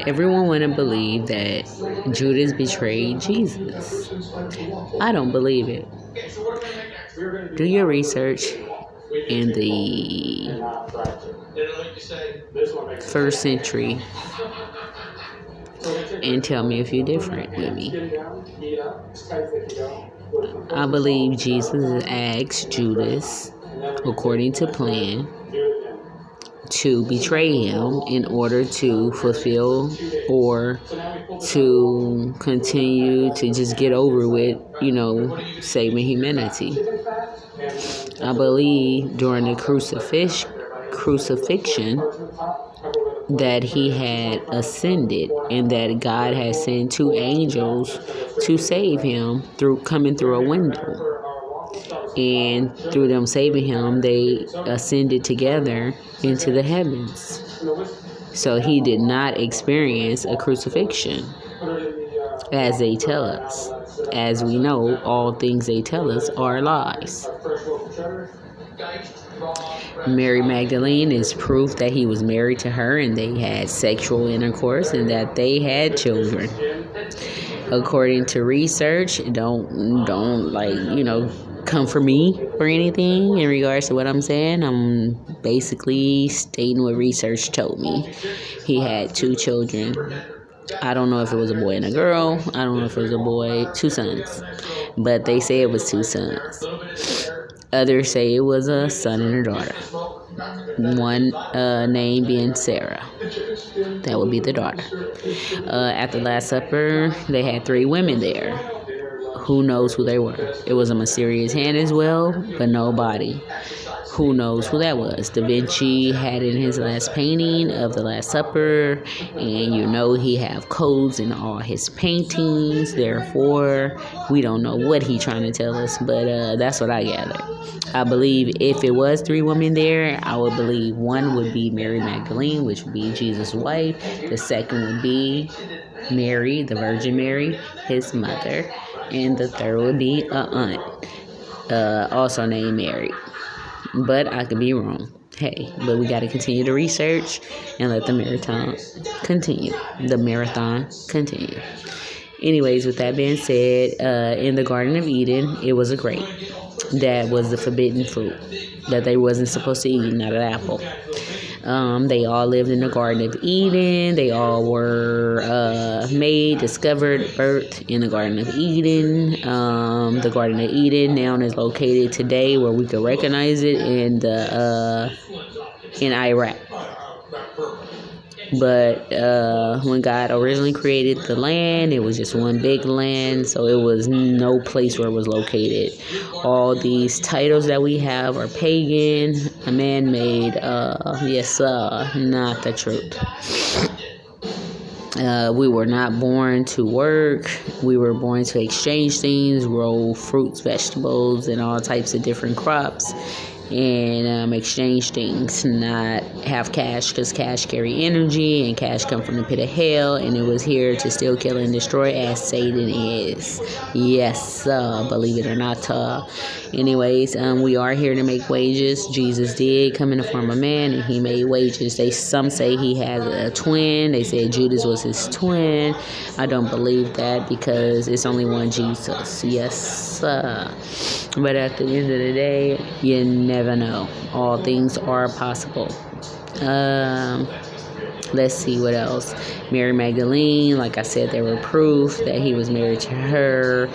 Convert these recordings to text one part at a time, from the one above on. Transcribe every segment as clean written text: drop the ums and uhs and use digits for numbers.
Everyone want to believe that Judas betrayed Jesus. I don't believe it. Do your research in the first century and tell me if you're different with me. I believe Jesus asked Judas, according to plan, to betray him in order to fulfill or to continue to just get over with, saving humanity. I believe during the crucifixion that he had ascended and that God had sent two angels to save him coming through a window. And through them saving him, they ascended together into the heavens. So he did not experience a crucifixion, as they tell us. As we know, all things they tell us are lies. Mary Magdalene is proof that he was married to her and they had sexual intercourse and that they had children. According to research, don't come for me or anything in regards to what I'm saying. I'm basically stating what research told me. He had two children. I don't know if it was a boy and a girl. I don't know if it was a boy, two sons. But they say it was two sons. Others say it was a son and a daughter. One name being Sarah. That would be the daughter. At the Last Supper, they had three women there. Who knows who they were? It was a mysterious hand as well, but no body. Who knows who that was? Da Vinci had it in his last painting of the Last Supper, and he have codes in all his paintings. Therefore, we don't know what he trying to tell us, but that's what I gathered. I believe if it was three women there, I would believe one would be Mary Magdalene, which would be Jesus' wife. The second would be Mary, the Virgin Mary, his mother. And the third would be an aunt, also named Mary. But I could be wrong. Hey, but we got to continue to research and let the marathon continue. Anyways, with that being said, in the Garden of Eden, it was a grape. That was the forbidden fruit that they wasn't supposed to eat, not an apple. They all lived in the Garden of Eden. They all were discovered, birthed in the Garden of Eden. The Garden of Eden now is located today where we can recognize it in Iraq. But when God originally created the land, it was just one big land, so it was no place where it was located. All these titles that we have are pagan, man-made, not the truth. We were not born to work. We were born to exchange things, grow fruits, vegetables, and all types of different crops. And exchange things, not have cash, because cash carry energy and cash come from the pit of hell, and it was here to steal, kill, and destroy as Satan is. Yes, believe it or not. Anyways, we are here to make wages. Jesus did come in the form of man, and he made wages. Some say he had a twin. They said Judas was his twin. I don't believe that because it's only one Jesus. Yes, but at the end of the day, you never know. All things are possible. Let's see what else. Mary Magdalene, like I said, there were proof that he was married to her.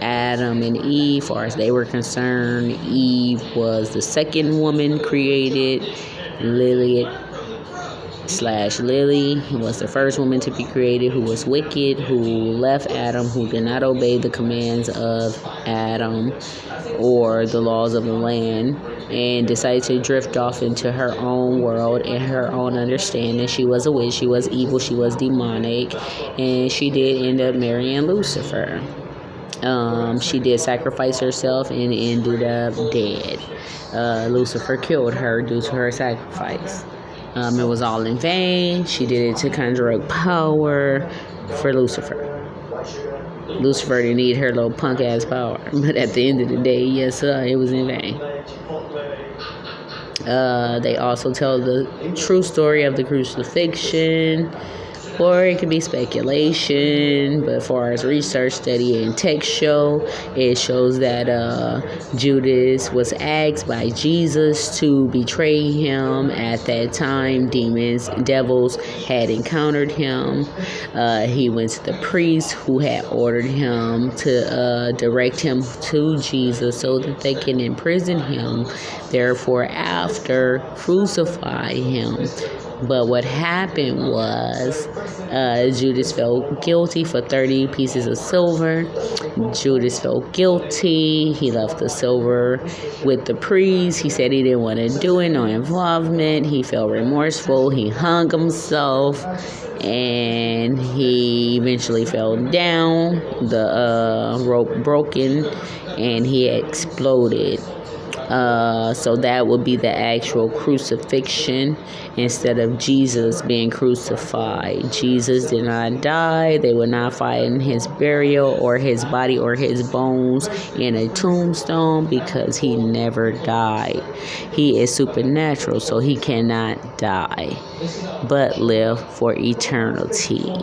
Adam and Eve, as far as they were concerned, Eve was the second woman created. Lily was the first woman to be created, who was wicked, who left Adam, who did not obey the commands of Adam or the laws of the land, and decided to drift off into her own world and her own understanding. She was a witch, she was evil, she was demonic, and she did end up marrying Lucifer. She did sacrifice herself and ended up dead. Lucifer killed her due to her sacrifice. It was all in vain. She did it to conjure up power for Lucifer. Lucifer didn't need her little punk-ass power. But at the end of the day, yes, it was in vain. They also tell the true story of the crucifixion, or it could be speculation. But as far as research, study, and text show, it shows that Judas was asked by Jesus to betray him. At that time, devils had encountered him. He went to the priest who had ordered him to direct him to Jesus so that they can imprison him. Therefore, after crucify him. But what happened was Judas felt guilty for 30 pieces of silver. Judas felt guilty. He left the silver with the priest. He said he didn't want to do it, no involvement. He felt remorseful. He hung himself. And he eventually fell down. The rope broken and he exploded. So that would be the actual crucifixion instead of Jesus being crucified. Jesus did not die. They would not find his burial or his body or his bones in a tombstone because he never died. He is supernatural, so he cannot die but live for eternity.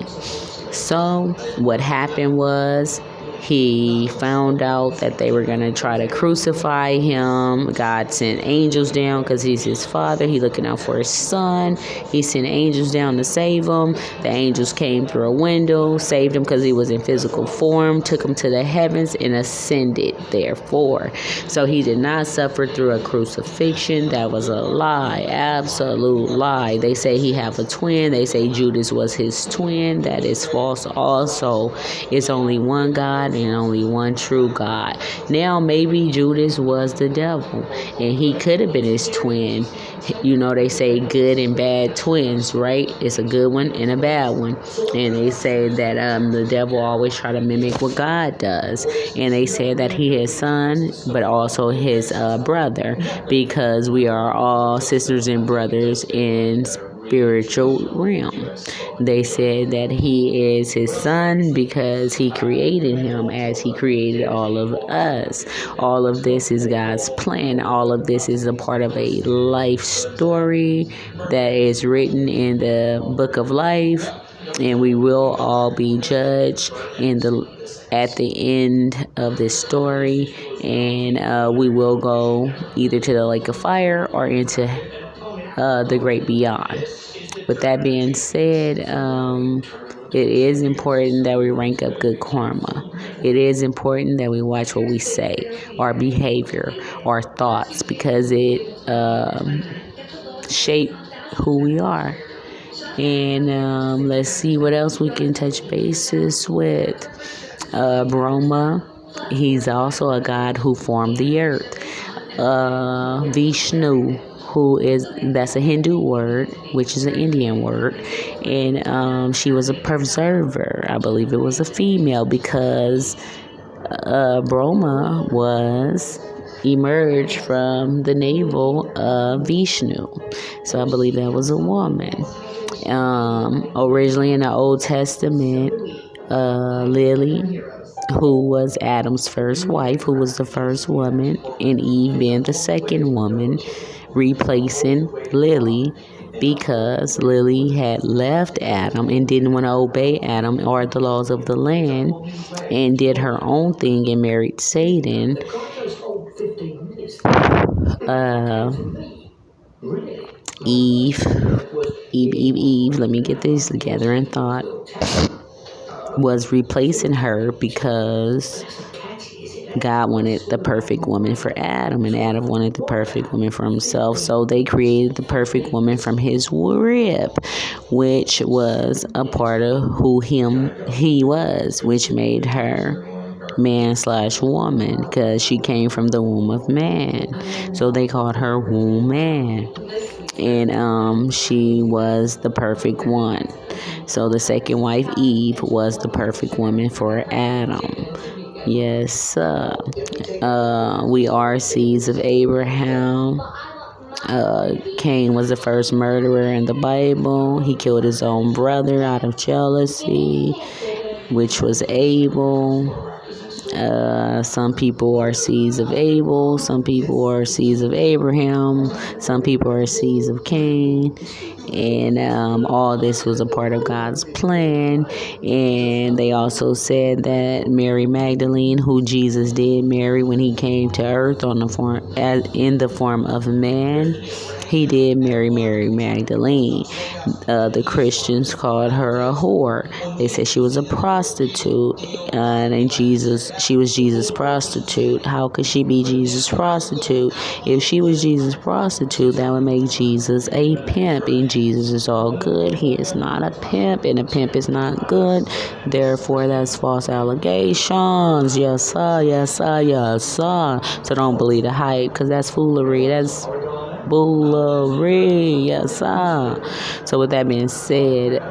So what happened was, he found out that they were going to try to crucify him. God sent angels down because he's his father. He's looking out for his son. He sent angels down to save him. The angels came through a window, saved him because he was in physical form, took him to the heavens, and ascended therefore. So he did not suffer through a crucifixion. That was a lie, absolute lie. They say he have a twin. They say Judas was his twin. That is false also. It's only one God and only one true God. Now, maybe Judas was the devil, and he could have been his twin. You know, they say good and bad twins, right? It's a good one and a bad one. And they say that the devil always try to mimic what God does. And they say that he is son, but also his brother, because we are all sisters and brothers in spiritual realm. They said that he is his son because he created him as he created all of us. All of this is God's plan. All of this is a part of a life story that is written in the book of life, and we will all be judged at the end of this story, and we will go either to the lake of fire or into the great beyond. With that being said, it is important that we rank up good karma. It is important that we watch what we say, our behavior, our thoughts, because it shape who we are. And let's see what else we can touch bases with. Brahma, he's also a god who formed the earth. Vishnu, that's a Hindu word, which is an Indian word, and she was a preserver. I believe it was a female because Brahma was emerged from the navel of Vishnu, so I believe that was a woman. Originally in the Old Testament, Lily, who was Adam's first wife, who was the first woman, and Eve being the second woman, replacing Lily because Lily had left Adam and didn't want to obey Adam or the laws of the land and did her own thing and married Satan. Eve, let me get this together in thought, was replacing her because God wanted the perfect woman for Adam, and Adam wanted the perfect woman for himself. So they created the perfect woman from his rib, which was a part of who he was, which made her man/woman, because she came from the womb of man. So they called her womb man. And she was the perfect one. So the second wife, Eve, was the perfect woman for Adam. Yes, we are seeds of Abraham. Cain was the first murderer in the Bible. He killed his own brother out of jealousy, which was Abel. Some people are seeds of Abel, some people are seeds of Abraham, some people are seeds of Cain, and all this was a part of God's plan. And they also said that Mary Magdalene, who Jesus did marry when he came to earth in the form of man, he did marry Mary Magdalene. The Christians called her a whore. They said she was a prostitute, and she was Jesus' prostitute. How could she be Jesus' prostitute? If she was Jesus' prostitute, that would make Jesus a pimp, and Jesus is all good. He is not a pimp, and a pimp is not good. Therefore, that's false allegations. Yes, sir. Yes, sir. Yes, sir. So don't believe the hype, because that's foolery. That's foolery. Yes, sir. So with that being said,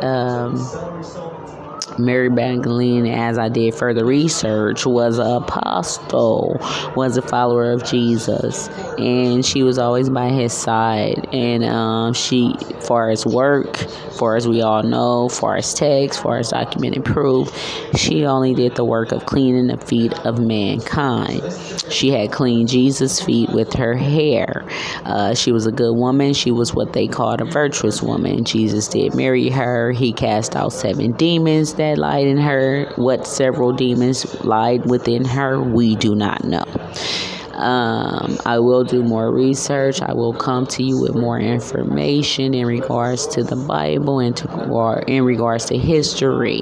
Mary Magdalene, as I did further research, was an apostle, was a follower of Jesus, and she was always by his side. And she, far as work, far as we all know, far as text, far as documented proof, she only did the work of cleaning the feet of mankind. She had cleaned Jesus' feet with her hair. She was a good woman. She was what they called a virtuous woman. Jesus did marry her. He cast out 7 demons that lied in her. What several demons lied within her, we do not know. I will do more research. I will come to you with more information in regards to the Bible and in regards to history.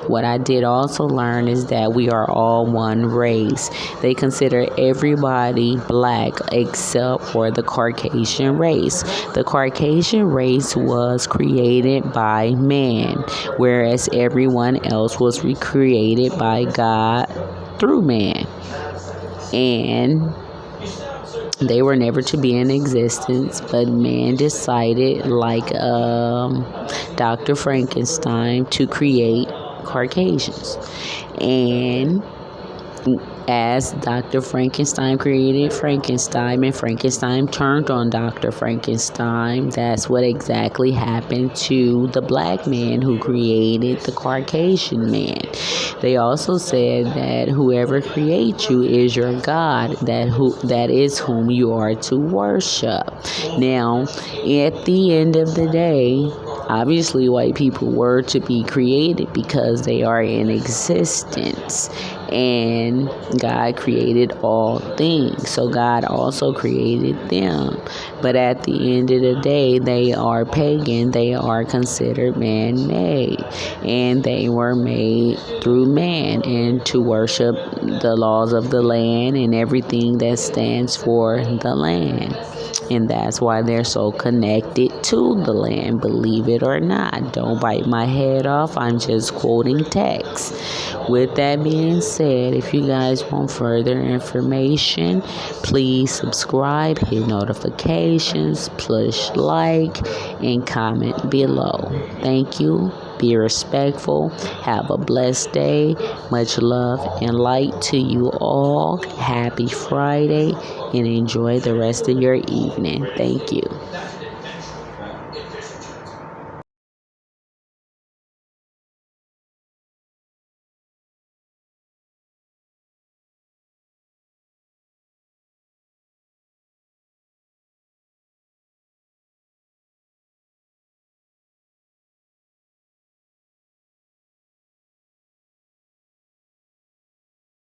What I did also learn is that we are all one race. They consider everybody black except for the Caucasian race. The Caucasian race was created by man, whereas everyone else was recreated by God through man. And they were never to be in existence, but man decided, like Dr. Frankenstein, to create Caucasians. And as Dr. Frankenstein created Frankenstein, and Frankenstein turned on Dr. Frankenstein, that's what exactly happened to the black man who created the Caucasian man. They also said that whoever creates you is your God, that is whom you are to worship. Now, at the end of the day, obviously white people were to be created because they are in existence, and God created all things, so God also created them. But at the end of the day, they are pagan. They are considered man-made, and they were made through man and to worship the laws of the land and everything that stands for the land. And that's why they're so connected to the land, believe it or not. Don't bite my head off. I'm just quoting text. With that being said, if you guys want further information, please subscribe, hit notifications, push like, and comment below. Thank you. Be respectful. Have a blessed day. Much love and light to you all. Happy Friday, and enjoy the rest of your evening. Thank you.